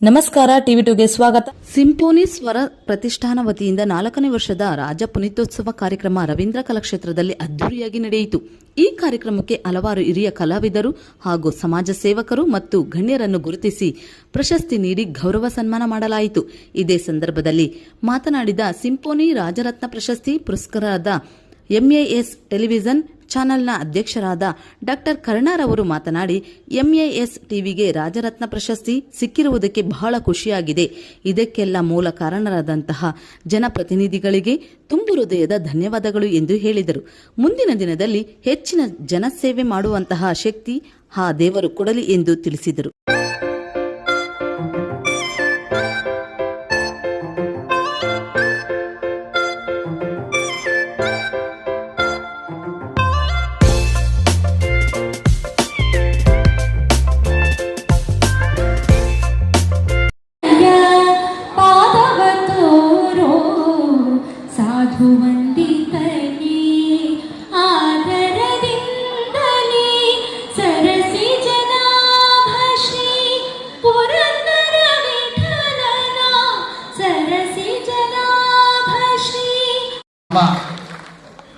ನಮಸ್ಕಾರ, ಟಿವಿ2ಗೆ ಸ್ವಾಗತ. ಸಿಂಫೋನಿ ಸ್ವರ ಪ್ರತಿಷ್ಠಾನ ವತಿಯಿಂದ 4ನೇ ವರ್ಷದ ರಾಜ ಪುನೀತೋತ್ಸವ ಕಾರ್ಯಕ್ರಮ ರವೀಂದ್ರ ಕಲಾಕ್ಷೇತ್ರದಲ್ಲಿ ಅದ್ದೂರಿಯಾಗಿ ನಡೆಯಿತು. ಈ ಕಾರ್ಯಕ್ರಮಕ್ಕೆ ಹಲವಾರು ಹಿರಿಯ ಕಲಾವಿದರು ಹಾಗೂ ಸಮಾಜ ಸೇವಕರು ಮತ್ತು ಗಣ್ಯರನ್ನು ಗುರುತಿಸಿ ಪ್ರಶಸ್ತಿ ನೀಡಿ ಗೌರವ ಸನ್ಮಾನ ಮಾಡಲಾಯಿತು. ಇದೇ ಸಂದರ್ಭದಲ್ಲಿ ಮಾತನಾಡಿದ ಸಿಂಫೋನಿ ರಾಜರತ್ನ ಪ್ರಶಸ್ತಿ ಪುರಸ್ಕೃತರಾದ ಎಂಎಎಸ್ ಟೆಲಿವಿಷನ್ ಚಾನೆಲ್ನ ಅಧ್ಯಕ್ಷರಾದ ಡಾ ಕರ್ಣರವರು ಮಾತನಾಡಿ, ಎಂಎಎಸ್ ಟಿವಿಗೆ ರಾಜರತ್ನ ಪ್ರಶಸ್ತಿ ಸಿಕ್ಕಿರುವುದಕ್ಕೆ ಬಹಳ ಖುಷಿಯಾಗಿದೆ. ಇದಕ್ಕೆಲ್ಲ ಮೂಲ ಕಾರಣರಾದಂತಹ ಜನಪ್ರತಿನಿಧಿಗಳಿಗೆ ತುಂಬು ಹೃದಯದ ಧನ್ಯವಾದಗಳು ಎಂದು ಹೇಳಿದರು. ಮುಂದಿನ ದಿನದಲ್ಲಿ ಹೆಚ್ಚಿನ ಜನಸೇವೆ ಮಾಡುವಂತಹ ಶಕ್ತಿ ಆ ದೇವರು ಕೊಡಲಿ ಎಂದು ತಿಳಿಸಿದರು.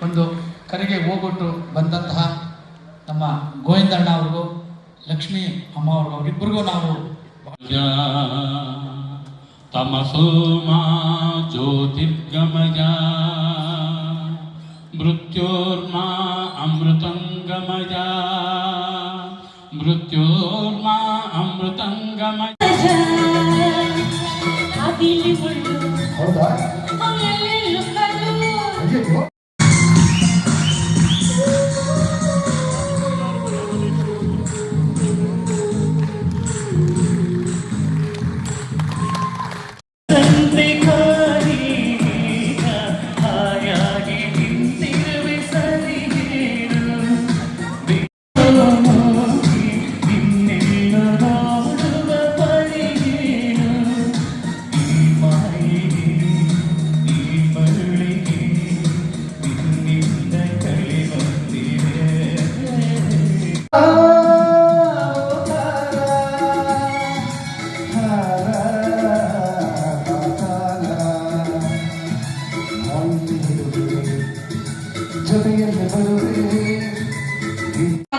ಒಂದು ಕರೆಗೆ ಹೋಗೊಟ್ಟು ಬಂದಂತಹ ನಮ್ಮ ಗೋವಿಂದಣ್ಣ ಅವ್ರಿಗೂ ಲಕ್ಷ್ಮೀ ಅಮ್ಮ ಅವ್ರಿಗೂ ಅವರಿಬ್ಬರಿಗೂ ನಾವು ತಮಸೋಮಾ ಜ್ಯೋತಿರ್ಗಮಯ ಮೃತ್ಯೋರ್ಮಾ ಅಮೃತಂಗಮಯ ಮೃತ್ಯೋರ್ಮಾ ಅಮೃತಂಗಮಯ. ಹೌದಾ?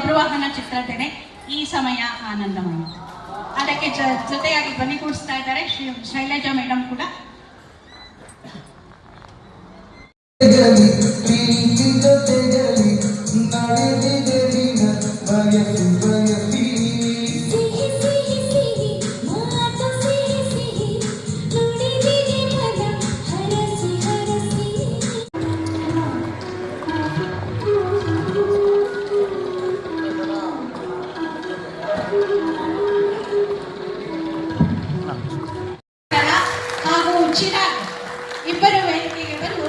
ಪ್ರವಾಹನ ಚಿತ್ರತೆನೆ ಈ ಸಮಯ ಆನಂದಮಯ. ಅದಕ್ಕೆ ಜೊತೆಯಾಗಿ ಧ್ವನಿ ಕೂಡಿಸ್ತಾ ಇದ್ದಾರೆ ಶೈಲಜಾ ಮೇಡಮ್ ಕೂಡ. ಹಾಗೂ ಚಿರಾಗ್ ಇಬ್ಬರು ವೇದಿಕೆಗೆ ಬಂದು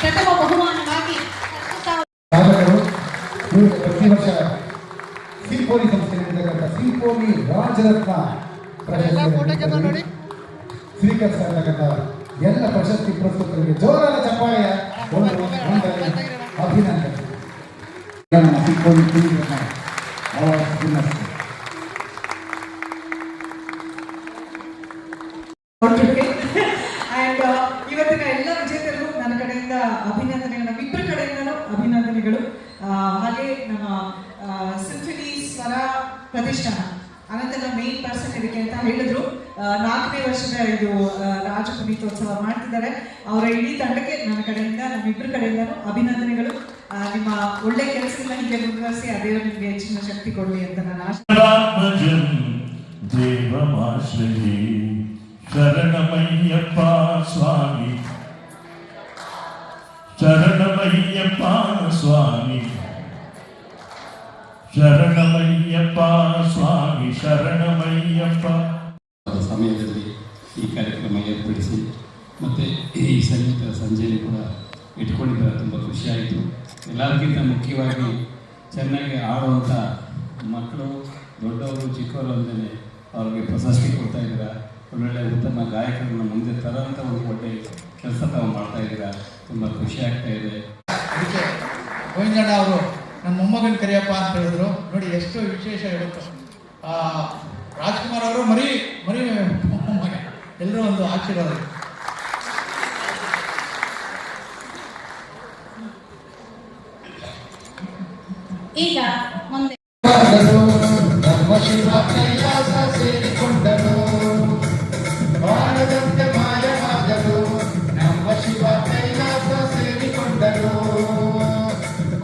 ಪ್ರಥಮ ಬಹುಮಾನವಾಗಿ ಪ್ರತಿ ವರ್ಷ ಸಿಂಫೋನಿ ಸಂಸ್ಥೆಯಲ್ಲಿರ್ತಕ್ಕಂಥ ಸಿಂಫೋನಿ ರಾಜರತ್ನ ಪ್ರಶಸ್ತಿ ಸ್ವೀಕರಿಸಿರ್ತಕ್ಕಂಥ ಎಲ್ಲ ಪ್ರಶಸ್ತಿ ಪುರಸ್ಕೃತರಿಗೆ ಜೋರಾದ ಚಪ್ಪಾಳೆಯ ಅಭಿನಂದನೆ. ಸಿಂಫೋನಿ ಇವತ್ತಿನ ಎಲ್ಲ ವಿಜೇತರು ನನ್ನ ಕಡೆಯಿಂದ ಅಭಿನಂದನೆಗಳು, ನಮ್ಮಿಬ್ಬರ ಕಡೆಯಿಂದಲೂ ಅಭಿನಂದನೆಗಳು. ಹಾಗೆ ನಮ್ಮ ಸಿಂಫನಿ ಸ್ವರ ಪ್ರತಿಷ್ಠಾನ ಅನಂತರ ಮೇನ್ ಪರ್ಸನ್ ಇದಕ್ಕೆ ಅಂತ ಹೇಳಿದ್ರು. 4ನೇ ವರ್ಷದ ಇದು ರಾಜ ಪುನೀತೋತ್ಸವ ಮಾಡ್ತಿದ್ದಾರೆ. ಅವರ ಇಡೀ ತಂಡಕ್ಕೆ ನನ್ನ ಕಡೆಯಿಂದ, ನಮ್ಮಿಬ್ಬರ ಕಡೆಯಿಂದಲೂ ಅಭಿನಂದನೆಗಳು. ನಿಮ್ಮ ಒಳ್ಳೆ ಕೆಲಸದಿಂದ ಹೀಗೆ ಮುಂದುವರಿಸಿ, ಅದೇ ನಿಮಗೆ ಹೆಚ್ಚಿನ ಶಕ್ತಿ ಕೊಡಲಿ ಅಂತ ನಾನು ಆಶೆ. ಶರಣಮಯ್ಯಪ್ಪ ಸ್ವಾಮಿ, ಶರಣಮಯ್ಯಪ್ಪ ಸ್ವಾಮಿ, ಶರಣಮಯ್ಯಪ್ಪ ಸ್ವಾಮಿ, ಶರಣಮಯ್ಯಪ್ಪ. ಸಮಯದಲ್ಲಿ ಈ ಕಾರ್ಯಕ್ರಮ ಏರ್ಪಡಿಸಿ ಮತ್ತು ಈ ಸಂಗೀತ ಸಂಜೆಯಲ್ಲಿ ಕೂಡ ಇಟ್ಕೊಂಡಿದ್ದಾರೆ. ತುಂಬ ಖುಷಿಯಾಯಿತು. ಎಲ್ಲರಿಗಿಂತ ಮುಖ್ಯವಾಗಿ ಚೆನ್ನಾಗಿ ಆಡುವಂಥ ಮಕ್ಕಳು, ದೊಡ್ಡವರು, ಚಿಕ್ಕವರು ಅಂದೇ ಅವ್ರಿಗೆ ಪ್ರಶಸ್ತಿ ಕೊಡ್ತಾ ಇದ್ದೀರಾ. ಒಳ್ಳೊಳ್ಳೆ ಉತ್ತಮ ಗಾಯಕರನ್ನು ಮುಂದೆ ತರೋಂಥ ಒಂದು ಒಳ್ಳೆ ಕೆಲಸ ತಾವು ಮಾಡ್ತಾ ಇದ್ದೀರಾ. ತುಂಬ ಖುಷಿ ಆಗ್ತಾ ಇದೆ. ಅದಕ್ಕೆ ಗೋವಿಂದಣ್ಣ ಅವರು ನನ್ನ ಮೊಮ್ಮಗನ ಕರಿಯಪ್ಪ ಅಂತ ಹೇಳಿದ್ರು ನೋಡಿ, ಎಷ್ಟು ವಿಶೇಷ ಇವತ್ತು. ರಾಜ್ಕುಮಾರ್ ಅವರು ಮರಿ ಒಂದು ಆಶೀರ್ವಾದ. ಈಗ ಮುಂದೆ ನಮ್ಮ ಶಿವ ಕೈಲಾಸ ಸೇರಿಕೊಂಡನು, ಬಾಳದಂತೆ ಮಾಯವಾದನು. ನಮ್ಮ ಶಿವ ಕೈಲಾಸ ಸೇರಿಕೊಂಡನು,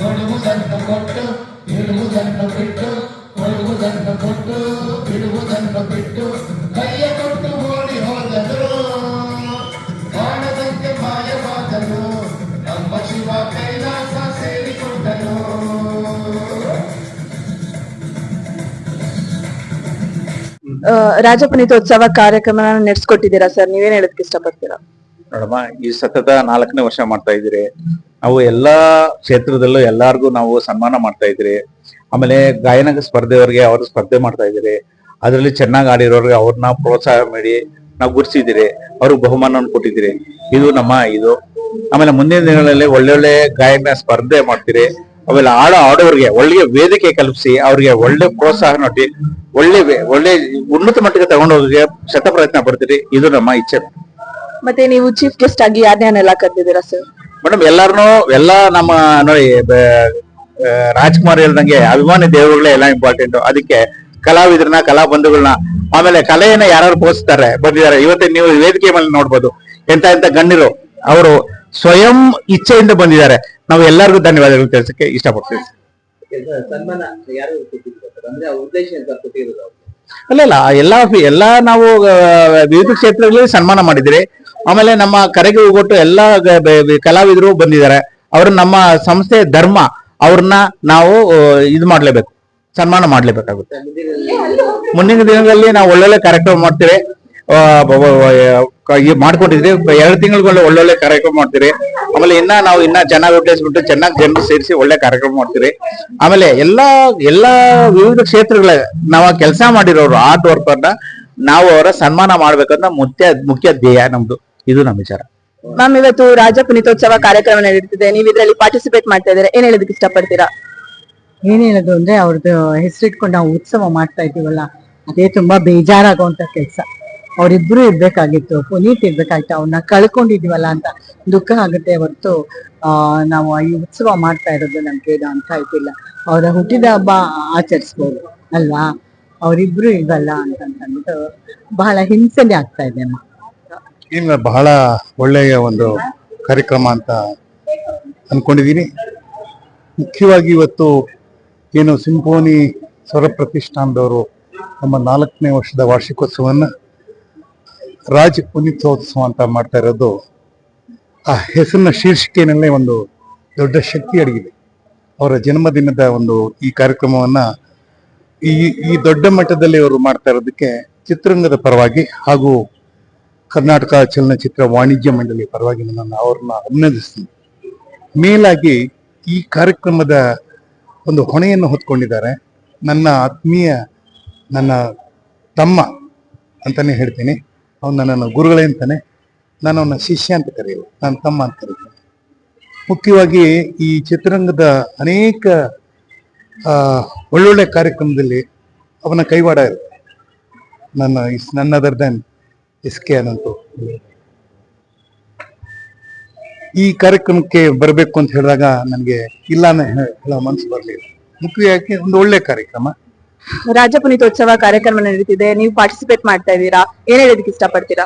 ಕೊಡುವುದನ್ನು ಕೊಟ್ಟು ಇಡುವುದನ್ನು ಬಿಟ್ಟು, ಕೊಡುವುದನ್ನು ಕೊಟ್ಟು ಬಿಡುವುದನ್ನು ಬಿಟ್ಟು, ಕೈಯ ಕೊಟ್ಟು ಓಡಿ ಹೋದನು, ಬಾಳದಂತೆ ಮಾಯವಾದನು. ನಮ್ಮ ಶಿವ ಕೈಲಾಸ ಸೇರಿಕೊಂಡನು. ರಾಜ ಪುನೀತೋತ್ಸವ ಕಾರ್ಯಕ್ರಮ ನಡೆಸ್ಕೊಟ್ಟಿದ್ದೀರಾ ಸರ್, ನೀವೇನ್ ಹೇಳಕ್ ಇಷ್ಟಪಡ್ತೀರಾ? ನೋಡಮ್ಮ, ಈ ಸತತ 4ನೇ ವರ್ಷ ಮಾಡ್ತಾ ಇದ್ದೀರಿ. ನಾವು ಎಲ್ಲಾ ಕ್ಷೇತ್ರದಲ್ಲೂ ಎಲ್ಲಾರ್ಗು ನಾವು ಸನ್ಮಾನ ಮಾಡ್ತಾ ಇದ್ದೀರಿ. ಆಮೇಲೆ ಗಾಯನ ಸ್ಪರ್ಧೆಯವರಿಗೆ ಅವರು ಸ್ಪರ್ಧೆ ಮಾಡ್ತಾ ಇದ್ದೀರಿ. ಅದರಲ್ಲಿ ಚೆನ್ನಾಗಿ ಆಡಿರೋರಿಗೆ ಅವ್ರನ್ನ ಪ್ರೋತ್ಸಾಹ ಮಾಡಿ ನಾವು ಗುರುತಿಸಿದಿರಿ, ಅವ್ರಿಗೆ ಬಹುಮಾನವನ್ನು ಕೊಟ್ಟಿದ್ದೀರಿ. ಇದು ನಮ್ಮ ಇದು. ಆಮೇಲೆ ಮುಂದಿನ ದಿನಗಳಲ್ಲಿ ಒಳ್ಳೊಳ್ಳೆ ಗಾಯನ ಸ್ಪರ್ಧೆ ಮಾಡ್ತೀರಿ. ಆಮೇಲೆ ಆಡೋರಿಗೆ ಒಳ್ಳೆಯ ವೇದಿಕೆ ಕಲ್ಪಿಸಿ ಅವ್ರಿಗೆ ಒಳ್ಳೆ ಪ್ರೋತ್ಸಾಹ ನೋಡಿ ಒಳ್ಳೆ ಉನ್ನತ ಮಟ್ಟಕ್ಕೆ ತಗೊಂಡೋಗಿ ಶತಪ್ರಯತ್ನ ಪಡ್ತೀರಿ. ಇದು ನಮ್ಮ ಇಚ್ಛೆ. ಮತ್ತೆ ನೀವು ಚೀಫ್ ಗೆಸ್ಟ್ ಆಗಿ ಯಾರ್ಯಾರನ್ನೆಲ್ಲ ಕರೆದಿದ್ದೀರಾ ಸರ್? ಮೇಡಮ್, ಎಲ್ಲಾ ನಮ್ಮ ನೋಡಿ ರಾಜ್ಕುಮಾರ್ ಹೇಳ್ದಂಗೆ ಅಭಿಮಾನಿ ದೇವರುಗಳೇ ಎಲ್ಲ ಇಂಪಾರ್ಟೆಂಟ್. ಅದಕ್ಕೆ ಕಲಾವಿದ್ರನ್ನ, ಕಲಾ ಬಂಧುಗಳನ್ನ, ಆಮೇಲೆ ಕಲೆಯನ್ನ ಯಾರು ಪೋಷಿಸ್ತಾರೆ ಬಂದಿದ್ದಾರೆ. ಇವತ್ತೇ ನೀವು ವೇದಿಕೆ ಮೇಲೆ ನೋಡ್ಬೋದು ಎಂತ ಗಣ್ಯರು ಅವರು ಸ್ವಯಂ ಇಚ್ಛೆಯಿಂದ ಬಂದಿದ್ದಾರೆ. ನಾವು ಎಲ್ಲರಿಗೂ ಧನ್ಯವಾದಗಳು ತಿಳಿಸಕ್ಕೆ ಇಷ್ಟಪಡ್ತೀವಿ. ಎಲ್ಲ ನಾವು ವಿವಿಧ ಕ್ಷೇತ್ರಗಳಲ್ಲಿ ಸನ್ಮಾನ ಮಾಡಿದಿರಿ. ಆಮೇಲೆ ನಮ್ಮ ಕರೆಗೆ ಹೋಗೊಟ್ಟು ಎಲ್ಲಾ ಕಲಾವಿದರು ಬಂದಿದ್ದಾರೆ. ಅವ್ರ ನಮ್ಮ ಸಂಸ್ಥೆ ಧರ್ಮ, ಅವ್ರನ್ನ ನಾವು ಇದು ಮಾಡ್ಲೇಬೇಕು, ಸನ್ಮಾನ ಮಾಡ್ಲೇಬೇಕಾಗುತ್ತೆ. ಮುಂದಿನ ದಿನಗಳಲ್ಲಿ ನಾವು ಒಳ್ಳೊಳ್ಳೆ ಕಾರ್ಯಕ್ರಮ ಮಾಡ್ತೀವಿ, ಮಾಡ್ಕೊಂಡಿದ್ರಿ. 2 ತಿಂಗಳ ಒಳ್ಳೊಳ್ಳೆ ಕಾರ್ಯಕ್ರಮ ಮಾಡ್ತೀರಿ. ಆಮೇಲೆ ನಾವು ಚೆನ್ನಾಗಿ ಉದ್ದೇಶಿಸ್ಬಿಟ್ಟು ಚೆನ್ನಾಗಿ ಜನರು ಸೇರಿಸಿ ಒಳ್ಳೆ ಕಾರ್ಯಕ್ರಮ ಮಾಡ್ತೀರಿ. ಆಮೇಲೆ ಎಲ್ಲಾ ವಿವಿಧ ಕ್ಷೇತ್ರಗಳ ನಾವು ಕೆಲಸ ಮಾಡಿರೋರು ಆರ್ಟ್ ವರ್ಕರ್ನ ನಾವು ಅವರ ಸನ್ಮಾನ ಮಾಡ್ಬೇಕಂತ ಮುಖ್ಯ ಧ್ಯೇಯ ನಮ್ದು. ಇದು ನಮ್ಮ ವಿಚಾರ. ಮ್ಯಾಮ್, ಇವತ್ತು ರಾಜ ಪುನೀತೋತ್ಸವ ಕಾರ್ಯಕ್ರಮ ನಡೀತಿದೆ, ನೀವು ಇದರಲ್ಲಿ ಪಾರ್ಟಿಸಿಪೇಟ್ ಮಾಡ್ತಾ ಇದ್ದೀರಾ, ಏನ್ ಹೇಳೋದಕ್ಕೆ ಇಷ್ಟಪಡ್ತೀರಾ? ಏನ್ ಹೇಳೋದು ಅಂದ್ರೆ, ಅವ್ರದ್ದು ಹೆಸರಿಟ್ಕೊಂಡು ನಾವು ಉತ್ಸವ ಮಾಡ್ತಾ ಇದೀವಲ್ಲ, ಅದೇ ತುಂಬಾ ಬೇಜಾರಾಗುವಂತ ಕೆಲಸ. ಅವರಿಬ್ರು ಇರ್ಬೇಕಾಗಿತ್ತು, ಪುನೀತ್ ಇರ್ಬೇಕಾಗಿತ್ತು, ಅವ್ರನ್ನ ಕಳ್ಕೊಂಡಿದೀವಲ್ಲ ಅಂತ ದುಃಖ ಆಗುತ್ತೆ ಹೊರತು ನಾವು ಈ ಉತ್ಸವ ಮಾಡ್ತಾ ಇರೋದು ನಮ್ಗೆ ಇದು ಅಂತ ಇದ್ದಿಲ್ಲ. ಅವರ ಹುಟ್ಟಿದ ಹಬ್ಬ ಆಚರಿಸ್ಬೋದು ಅಲ್ವಾ, ಅವರಿಬ್ರು ಇಲ್ವಲ್ಲ ಅಂತಂದ್ಬಿಟ್ಟು ಬಹಳ ಹಿಂಸೆ ಆಗ್ತಾ ಇದೆ ಅಮ್ಮ. ಇಲ್ಲ, ಬಹಳ ಒಳ್ಳೆಯ ಒಂದು ಕಾರ್ಯಕ್ರಮ ಅಂತ ಅನ್ಕೊಂಡಿದ್ದೀನಿ. ಮುಖ್ಯವಾಗಿ ಇವತ್ತು ಏನು ಸಿಂಫೋನಿ ಸ್ವರ ಪ್ರತಿಷ್ಠಾನದವರು ನಮ್ಮ 4ನೇ ವರ್ಷದ ವಾರ್ಷಿಕೋತ್ಸವನ್ನ ರಾಜ್ ಪುನೀತೋತ್ಸವ ಅಂತ ಮಾಡ್ತಾ ಇರೋದು, ಆ ಹೆಸರಿನ ಶೀರ್ಷಿಕೆಯಲ್ಲೇ ಒಂದು ದೊಡ್ಡ ಶಕ್ತಿ ಅಡಗಿದೆ. ಅವರ ಜನ್ಮದಿನದ ಒಂದು ಈ ಕಾರ್ಯಕ್ರಮವನ್ನ ಈ ದೊಡ್ಡ ಮಟ್ಟದಲ್ಲಿ ಅವರು ಮಾಡ್ತಾ ಇರೋದಕ್ಕೆ ಚಿತ್ರರಂಗದ ಪರವಾಗಿ ಹಾಗೂ ಕರ್ನಾಟಕ ಚಲನಚಿತ್ರ ವಾಣಿಜ್ಯ ಮಂಡಳಿ ಪರವಾಗಿ ನಾನು ಅವ್ರನ್ನ ಅಭಿನಂದಿಸ್ತೀನಿ. ಮೇಲಾಗಿ ಈ ಕಾರ್ಯಕ್ರಮದ ಒಂದು ಹೊಣೆಯನ್ನು ಹೊತ್ಕೊಂಡಿದ್ದಾರೆ. ನನ್ನ ಆತ್ಮೀಯ, ನನ್ನ ತಮ್ಮ ಅಂತಾನೆ ಹೇಳ್ತೀನಿ. ಅವನು ನನ್ನನ್ನು ಗುರುಗಳೇ ಅಂತಾನೆ, ನಾನು ಅವನ ಶಿಷ್ಯ ಅಂತ ಕರೆಯಲ್ಲ, ನನ್ನ ತಮ್ಮ ಅಂತ ಕರೀತೀನಿ. ಮುಖ್ಯವಾಗಿ ಈ ಚಿತ್ರರಂಗದ ಅನೇಕ ಒಳ್ಳೊಳ್ಳೆ ಕಾರ್ಯಕ್ರಮದಲ್ಲಿ ಅವನ ಕೈವಾಡ ಇರುತ್ತೆ. ನನ್ನ ಅದರ್ ದನ್ SK ಅನಂತು ಈ ಕಾರ್ಯಕ್ರಮಕ್ಕೆ ಬರಬೇಕು ಅಂತ ಹೇಳಿದಾಗ ನನಗೆ ಇಲ್ಲಾನೆ ಹೇಳೋ ಮನಸ್ಸು ಬರಲಿಲ್ಲ. ಮುಖ್ಯವಾಗಿ ಒಂದು ಒಳ್ಳೆ ಕಾರ್ಯಕ್ರಮ. ರಾಜ ಪುನೀತೋತ್ಸವ ಕಾರ್ಯಕ್ರಮ ನಡೀತಿದೆ, ನೀವು ಪಾರ್ಟಿಸಿಪೇಟ್ ಮಾಡ್ತಾ ಇದ್ದೀರಾ, ಏನ್ ಹೇಳೋದಕ್ಕೆ ಇಷ್ಟಪಡ್ತೀರಾ?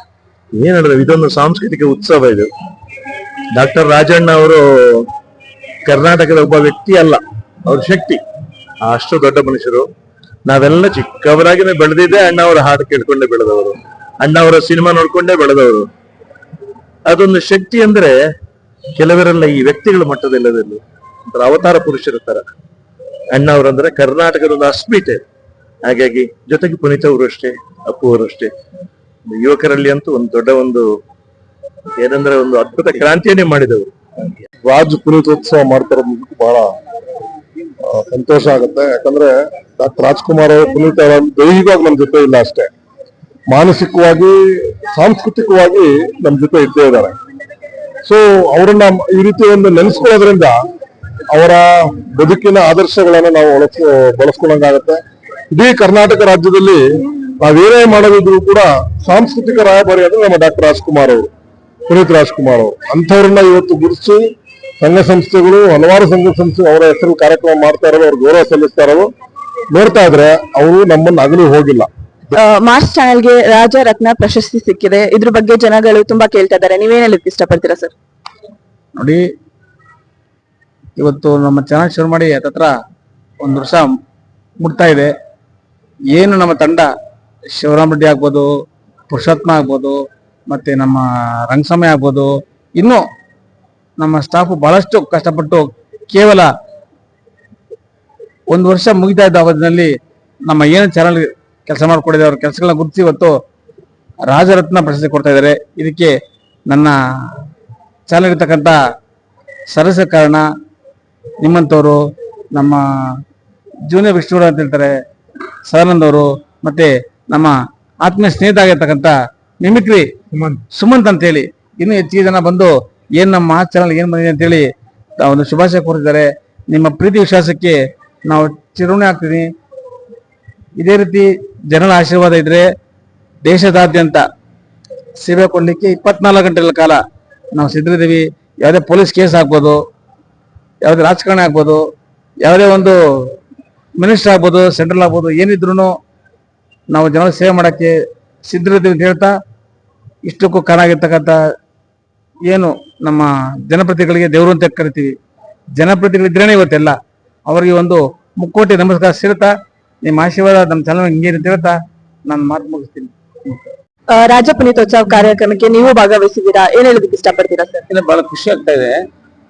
ಏನ್ ಹೇಳಿದ್ರೆ, ಇದೊಂದು ಸಾಂಸ್ಕೃತಿಕ ಉತ್ಸವ. ಇದು ಡಾಕ್ಟರ್ ರಾಜಣ್ಣ ಅವರು ಕರ್ನಾಟಕದ ಒಬ್ಬ ವ್ಯಕ್ತಿ ಅಲ್ಲ, ಅವ್ರ ಶಕ್ತಿ. ಅಷ್ಟು ದೊಡ್ಡ ಮನುಷ್ಯರು. ನಾವೆಲ್ಲ ಚಿಕ್ಕವರಾಗಿನೇ ಬೆಳೆದಿದ್ದೆ ಅಣ್ಣ ಅವರ ಹಾಡು ಕೇಳ್ಕೊಂಡೇ ಬೆಳೆದವರು, ಅಣ್ಣ ಅವರ ಸಿನಿಮಾ ನೋಡ್ಕೊಂಡೇ ಬೆಳೆದವರು. ಅದೊಂದು ಶಕ್ತಿ ಅಂದ್ರೆ ಕೆಲವರೆಲ್ಲ ಈ ವ್ಯಕ್ತಿಗಳ ಮಟ್ಟದಲ್ಲದಲ್ಲೂ ಅವತಾರ ಪುರುಷರ ತರ. ಅಣ್ಣ ಅವರಂದ್ರೆ ಕರ್ನಾಟಕದ ಒಂದು ಅಸ್ಮಿತೆ. ಹಾಗಾಗಿ ಜೊತೆಗೆ ಪುನೀತ್ ಅವರು ಅಷ್ಟೇ, ಅಪ್ಪು ಅವರು ಅಷ್ಟೇ. ಯುವಕರಲ್ಲಿ ಅಂತೂ ಒಂದು ದೊಡ್ಡ ಒಂದು ಏನಂದ್ರೆ ಒಂದು ಅದ್ಭುತ ಕ್ರಾಂತಿಯನ್ನೇ ಮಾಡಿದವರು. ರಾಜ್ ಪುನೀತೋತ್ಸವ ಮಾಡ್ತಾರ ಬಹಳ ಸಂತೋಷ ಆಗುತ್ತೆ. ಯಾಕಂದ್ರೆ ಡಾಕ್ಟರ್ ರಾಜ್ಕುಮಾರ್ ಅವರು ಪುನೀತ್ ಅವರ ದೈಹಿಕವಾಗಿ ನಮ್ ಜೊತೆ ಇಲ್ಲ ಅಷ್ಟೇ, ಮಾನಸಿಕವಾಗಿ ಸಾಂಸ್ಕೃತಿಕವಾಗಿ ನಮ್ ಜೊತೆ ಇದ್ದೇ ಇದ್ದಾರೆ. ಸೊ ಅವರನ್ನ ಈ ರೀತಿ ಒಂದು ನೆನೆಸ್ಕೊಳ್ಳೋದ್ರಿಂದ ಅವರ ಬದುಕಿನ ಆದರ್ಶಗಳನ್ನ ನಾವು ಬಳಸ್ಕೊಳ್ಳಂಗಾಗತ್ತೆ. ಇಡೀ ಕರ್ನಾಟಕ ರಾಜ್ಯದಲ್ಲಿ ನಾವೇನೇ ಮಾಡೋದಿದ್ರು ಕೂಡ ಸಾಂಸ್ಕೃತಿಕ ರಾಯಭಾರಿ ಅಂದ್ರೆ ನಮ್ಮ ಡಾಕ್ಟರ್ ರಾಜ್ಕುಮಾರ್ ಅವರು, ಪುನೀತ್ ರಾಜ್ಕುಮಾರ್ ಅವರು, ಅಂಥವ್ರನ್ನ ಇವತ್ತು ಗುರುತಿಸಿ ಸಂಘ ಸಂಸ್ಥೆಗಳು, ಹಲವಾರು ಸಂಘ ಸಂಸ್ಥೆ ಅವರ ಹೆಸರು ಕಾರ್ಯಕ್ರಮ ಮಾಡ್ತಾ ಇರೋದು, ಅವ್ರು ಗೌರವ ಸಲ್ಲಿಸ್ತಾ ಇರೋದು ನೋಡ್ತಾ ಇದ್ರೆ ಅವರು ನಮ್ಮನ್ನು ಅಗಲಿ ಹೋಗಿಲ್ಲ. ಮಾಸ್ ಚಾನೆಲ್ಗೆ ರಾಜ ರತ್ನ ಪ್ರಶಸ್ತಿ ಸಿಕ್ಕಿದೆ, ಇದ್ರ ಬಗ್ಗೆ ಜನಗಳು ತುಂಬಾ ಕೇಳ್ತಾ ಇದ್ದಾರೆ, ನೀವೇನ್ ಹೇಳಕ್ ಇಷ್ಟಪಡ್ತೀರಾ ಸರ್? ನೋಡಿ, ಇವತ್ತು ನಮ್ಮ ಚಾನಲ್ ಶುರು ಮಾಡಿ ಹತ್ತತ್ರ 1 ವರ್ಷ ಮುಟ್ತಾ ಇದೆ. ಏನು ನಮ್ಮ ತಂಡ ಶಿವರಾಮ್ ರೆಡ್ಡಿ ಆಗ್ಬೋದು, ಪುರುಷೋತ್ತಮ ಆಗ್ಬೋದು, ಮತ್ತೆ ನಮ್ಮ ರಂಗಸ್ವಾಮಿ ಆಗ್ಬೋದು, ಇನ್ನು ನಮ್ಮ ಸ್ಟಾಫ್ ಬಹಳಷ್ಟು ಕಷ್ಟಪಟ್ಟು ಕೇವಲ 1 ವರ್ಷ ಮುಗಿತಾ ಇದ್ದ ಅವಧಿನಲ್ಲಿ ನಮ್ಮ ಏನು ಚಾನಲ್ ಕೆಲಸ ಮಾಡ್ಕೊಂಡಿದೆ ಅವ್ರ ಕೆಲಸಗಳನ್ನ ಗುರುತಿಸಿ ಇವತ್ತು ರಾಜರತ್ನ ಪ್ರಶಸ್ತಿ ಕೊಡ್ತಾ ಇದ್ದಾರೆ. ಇದಕ್ಕೆ ನನ್ನ ಚಾನಲ್ ಇರ್ತಕ್ಕಂಥ ಸದಸ್ಯ ಕಾರಣ ನಿಮ್ಮಂಥವ್ರು, ನಮ್ಮ ಜೂನಿಯರ್ ವಿಷ್ಣುವರು ಅಂತ ಹೇಳ್ತಾರೆ ಸದಾನಂದ್ ಅವರು, ಮತ್ತೆ ನಮ್ಮ ಆತ್ಮೀಯ ಸ್ನೇಹಿತ ಆಗಿರ್ತಕ್ಕಂಥ ಮಿಮಿಕ್ರಿ ಸುಮಂತ್ ಅಂತ ಹೇಳಿ ಇನ್ನೂ ಹೆಚ್ಚಿಗೆ ಜನ ಬಂದು ಏನ್ ನಮ್ಮ ಚಾನಲ್ ಏನ್ ಬಂದಿದೆ ಅಂತೇಳಿ ಒಂದು ಶುಭಾಶಯ ಕೋರಿದ್ದಾರೆ. ನಿಮ್ಮ ಪ್ರೀತಿ ವಿಶ್ವಾಸಕ್ಕೆ ನಾವು ಚಿರುಣಿ ಆಗ್ತೀನಿ. ಇದೇ ರೀತಿ ಜನರ ಆಶೀರ್ವಾದ ಇದ್ರೆ ದೇಶದಾದ್ಯಂತ ಸೇವೆ ಕೊಡ್ಲಿಕ್ಕೆ 24 ಗಂಟೆಗಳ ಕಾಲ ನಾವು ಸಿದ್ಧರಿದ್ದೀವಿ. ಯಾವುದೇ ಪೊಲೀಸ್ ಕೇಸ್ ಆಗ್ಬೋದು, ಯಾವುದೇ ರಾಜಕಾರಣ ಆಗ್ಬೋದು, ಯಾವುದೇ ಒಂದು ಮಿನಿಸ್ಟರ್ ಆಗ್ಬೋದು, ಸೆಂಟ್ರಲ್ ಆಗ್ಬೋದು, ಏನಿದ್ರು ನಾವು ಜನರ ಸೇವೆ ಮಾಡಕ್ಕೆ ಸಿದ್ಧರಿದ್ದೀವಿ ಅಂತ ಹೇಳ್ತಾ, ಇಷ್ಟಕ್ಕೂ ಕಾರಣ ಆಗಿರ್ತಕ್ಕಂಥ ಏನು ನಮ್ಮ ಜನಪ್ರತಿನಿಧಿಗಳಿಗೆ ದೇವರು ಅಂತ ಕರಿತೀವಿ, ಜನಪ್ರತಿನಿಧಿಗಳಿದ್ರೇನೆ ಇವತ್ತೆಲ್ಲ, ಅವರಿಗೆ ಒಂದು ಮುಕ್ಕೋಟಿ ನಮಸ್ಕಾರ ಸೇರ್ತಾ, ನಿಮ್ಮ ಆಶೀರ್ವಾದ ನಮ್ಮ ಚಾನಲ್ ಹಿಂಗೆ ಅಂತ ಹೇಳ್ತಾ ನಾನು ಮಾತು ಮುಗಿಸ್ತೀನಿ. ರಾಜ ಪುನೀತೋತ್ಸವ ಕಾರ್ಯಕ್ರಮಕ್ಕೆ ನೀವು ಭಾಗವಹಿಸಿದ್ದೀರಾ, ಏನ್ ಹೇಳೋದಕ್ಕೆ ಇಷ್ಟಪಡ್ತೀರಾ ಸರ್? ಬಹಳ ಖುಷಿ ಆಗ್ತಾ ಇದೆ.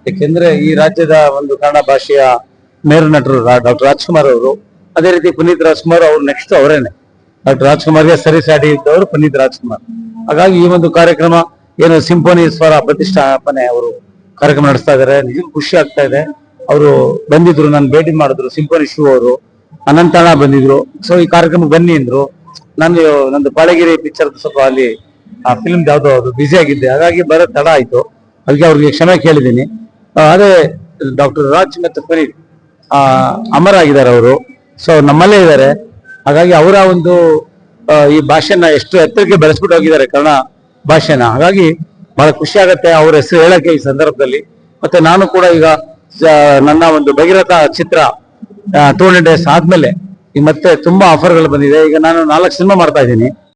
ಯಾಕೆಂದ್ರೆ ಈ ರಾಜ್ಯದ ಒಂದು ಕನ್ನಡ ಭಾಷೆಯ ಮೇರು ನಟರು ಡಾಕ್ಟರ್ ರಾಜ್ಕುಮಾರ್ ಅವರು, ಅದೇ ರೀತಿ ಪುನೀತ್ ರಾಜ್ಕುಮಾರ್ ಅವ್ರು ನೆಕ್ಸ್ಟ್ ಅವರೇನೆ. ಡಾಕ್ಟರ್ ರಾಜ್ಕುಮಾರ್ಗೆ ಸರಿಸಾಟಿ ಇದ್ದವರು ಪುನೀತ್ ರಾಜ್ಕುಮಾರ್. ಹಾಗಾಗಿ ಈ ಒಂದು ಕಾರ್ಯಕ್ರಮ ಏನು ಸಿಂಫೋನಿ ಸ್ವರ ಪ್ರತಿಷ್ಠಾಪನೆ ಅವರು ಕಾರ್ಯಕ್ರಮ ನಡೆಸ್ತಾ ಇದ್ದಾರೆ, ನಿಜ ಖುಷಿ ಆಗ್ತಾ ಇದೆ. ಅವರು ಬಂದಿದ್ರು, ನಾನು ಭೇಟಿ ಮಾಡಿದ್ರು, ಸಿಂಫೋನಿ ಶಿವ ಅವರು, ಅನಂತಣ್ಣ ಬಂದಿದ್ರು. ಸೊ ಈ ಕಾರ್ಯಕ್ರಮಕ್ಕೆ ಬನ್ನಿ ಅಂದ್ರು. ನಾನು ನಂದು ಬಾಳಗಿರಿ ಪಿಕ್ಚರ್ ಸ್ವಲ್ಪ ಅಲ್ಲಿ ಆ ಫಿಲ್ಮ್ ಯಾವ್ದೋ ಅದು ಬ್ಯುಸಿ ಆಗಿದ್ದೆ, ಹಾಗಾಗಿ ಬರೋ ತಡ ಆಯ್ತು. ಅದಕ್ಕೆ ಅವ್ರಿಗೆ ಕ್ಷಮೆ ಕೇಳಿದ್ದೀನಿ. ಅದೇ ಡಾಕ್ಟರ್ ರಾಜ್ ಮತ್ತು ಪುನೀತ್ ಅಮರ ಆಗಿದ್ದಾರೆ ಅವರು. ಸೊ ನಮ್ಮಲ್ಲೇ ಇದ್ದಾರೆ. ಹಾಗಾಗಿ ಅವರ ಒಂದು ಈ ಭಾಷೆನ ಎಷ್ಟು ಎತ್ತರಕ್ಕೆ ಬೆಳೆಸ್ಬಿಟ್ಟು ಹೋಗಿದ್ದಾರೆ ಕನ್ನಡ ಭಾಷೆನ. ಹಾಗಾಗಿ ಬಹಳ ಖುಷಿ ಆಗತ್ತೆ ಅವ್ರ ಹೆಸರು ಹೇಳಕ್ಕೆ ಈ ಸಂದರ್ಭದಲ್ಲಿ. ಮತ್ತೆ ನಾನು ಕೂಡ ಈಗ ನನ್ನ ಒಂದು ಭಗೀರಥ ಚಿತ್ರ 200 days ಆದ್ಮೇಲೆ ಈಗ ಮತ್ತೆ ತುಂಬಾ ಆಫರ್ಗಳು ಬಂದಿದೆ. ಈಗ ನಾನು 4 ಸಿನಿಮಾ ಮಾಡ್ತಾ ಇದ್ದೀನಿ.